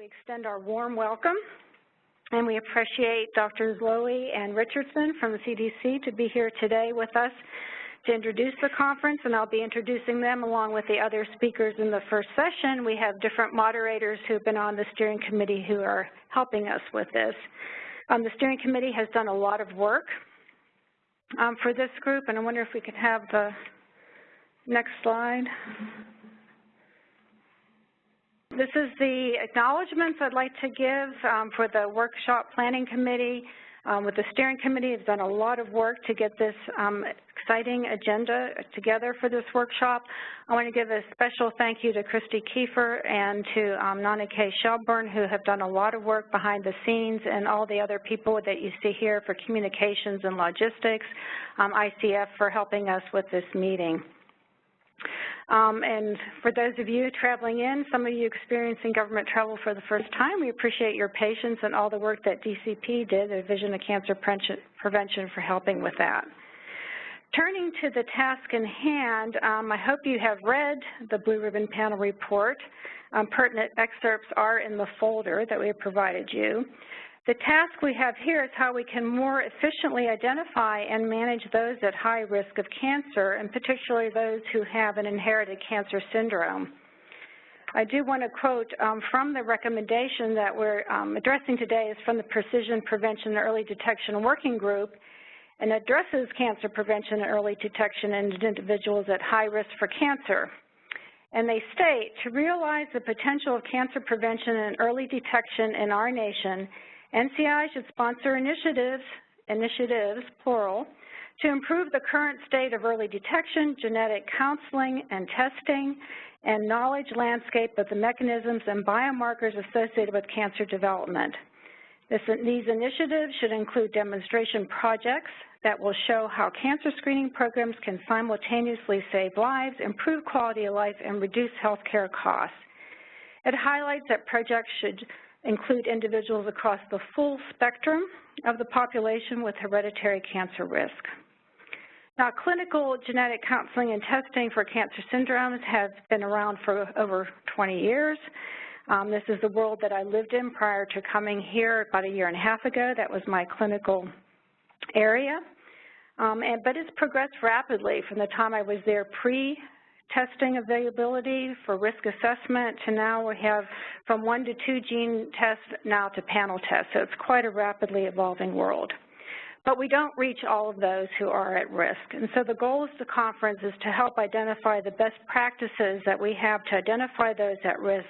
We extend our warm welcome, and we appreciate Drs. Lowy and Richardson from the CDC to be here today with us to introduce the conference, and I'll be introducing them along with the other speakers in the first session. We have different moderators who have been on the steering committee who are helping us with this. The steering committee has done a lot of work for this group, and I wonder if we could have the next slide. This is the acknowledgments I'd like to give for the workshop planning committee. With the steering committee, have done a lot of work to get this exciting agenda together for this workshop. I want to give a special thank you to Christy Kiefer and to Nana K. Shelburne, who have done a lot of work behind the scenes, and all the other people that you see here for communications and logistics, ICF for helping us with this meeting. And for those of you traveling in, some of you experiencing government travel for the first time, we appreciate your patience and all the work that DCP did, the Division of Cancer Prevention, for helping with that. Turning to the task in hand, I hope you have read the Blue Ribbon Panel report. Pertinent excerpts are in the folder that we have provided you. The task we have here is how we can more efficiently identify and manage those at high risk of cancer, and particularly those who have an inherited cancer syndrome. I do want to quote from the recommendation that we're addressing today is from the Precision Prevention and Early Detection Working Group, and addresses cancer prevention and early detection in individuals at high risk for cancer. And they state, to realize the potential of cancer prevention and early detection in our nation, NCI should sponsor initiatives, plural, to improve the current state of early detection, genetic counseling and testing, and knowledge landscape of the mechanisms and biomarkers associated with cancer development. These initiatives should include demonstration projects that will show how cancer screening programs can simultaneously save lives, improve quality of life, and reduce health care costs. It highlights that projects should include individuals across the full spectrum of the population with hereditary cancer risk. Now, clinical genetic counseling and testing for cancer syndromes has been around for over 20 years. This is the world that I lived in prior to coming here about a year and a half ago. That was my clinical area. But it's progressed rapidly from the time I was there pre-testing availability for risk assessment to now we have from 1 to 2 gene tests now to panel tests. So it's quite a rapidly evolving world. But we don't reach all of those who are at risk. And so the goal of the conference is to help identify the best practices that we have to identify those at risk,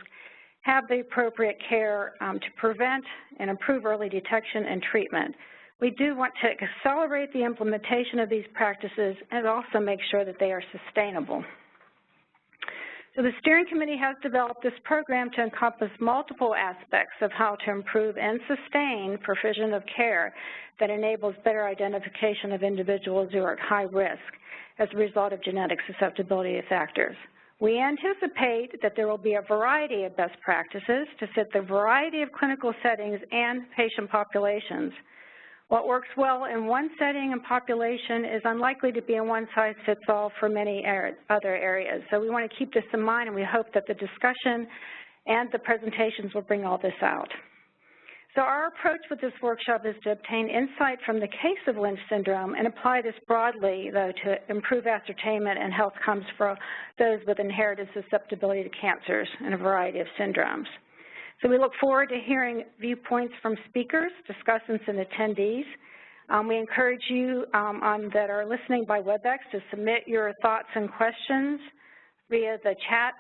have the appropriate care to prevent and improve early detection and treatment. We do want to accelerate the implementation of these practices and also make sure that they are sustainable. So the steering committee has developed this program to encompass multiple aspects of how to improve and sustain provision of care that enables better identification of individuals who are at high risk as a result of genetic susceptibility factors. We anticipate that there will be a variety of best practices to fit the variety of clinical settings and patient populations. What works well in one setting and population is unlikely to be a one-size-fits-all for many other areas. So we want to keep this in mind, and we hope that the discussion and the presentations will bring all this out. So our approach with this workshop is to obtain insight from the Case of Lynch Syndrome and apply this broadly, though, to improve ascertainment and health outcomes for those with inherited susceptibility to cancers and a variety of syndromes. So we look forward to hearing viewpoints from speakers, discussants, and attendees. We encourage you that are listening by WebEx to submit your thoughts and questions via the chat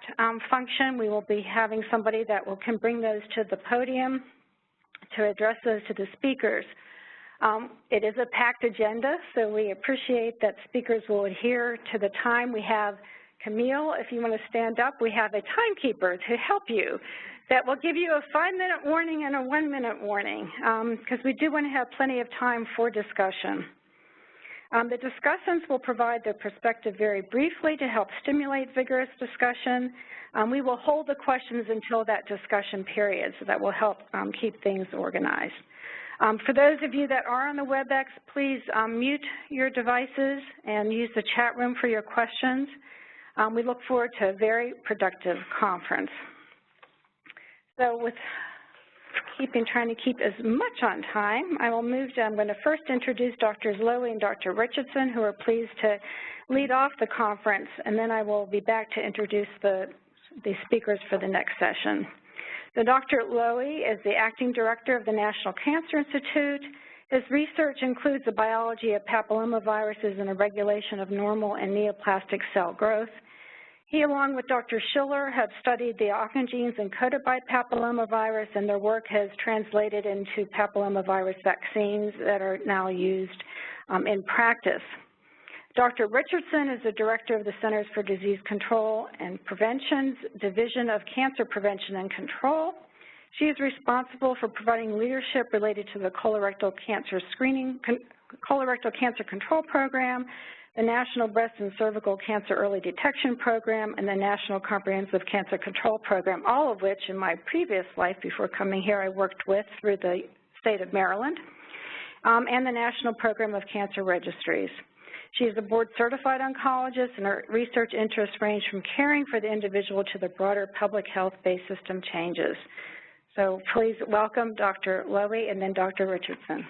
function. We will be having somebody that can bring those to the podium to address those to the speakers. It is a packed agenda, so we appreciate that speakers will adhere to the time. We have Camille, if you want to stand up, we have a timekeeper to help you that will give you a 5-minute warning and a 1-minute warning because we do want to have plenty of time for discussion. The discussants will provide their perspective very briefly to help stimulate vigorous discussion. We will hold the questions until that discussion period, so that will help keep things organized. For those of you that are on the WebEx, please mute your devices and use the chat room for your questions. We look forward to a very productive conference. So with trying to keep as much on time. I'm going to first introduce Drs. Lowy and Dr. Richardson, who are pleased to lead off the conference, and then I will be back to introduce the speakers for the next session. So Dr. Lowy is the Acting Director of the National Cancer Institute. His research includes the biology of papillomaviruses and the regulation of normal and neoplastic cell growth. He, along with Dr. Schiller, have studied the oncogenes encoded by papillomavirus, and their work has translated into papillomavirus vaccines that are now used in practice. Dr. Richardson is the Director of the Centers for Disease Control and Prevention's Division of Cancer Prevention and Control. She is responsible for providing leadership related to the colorectal cancer control program, the National Breast and Cervical Cancer Early Detection Program, and the National Comprehensive Cancer Control Program, all of which in my previous life before coming here I worked with through the state of Maryland, and the National Program of Cancer Registries. She is a board-certified oncologist, and her research interests range from caring for the individual to the broader public health-based system changes. So please welcome Dr. Lowy and then Dr. Richardson.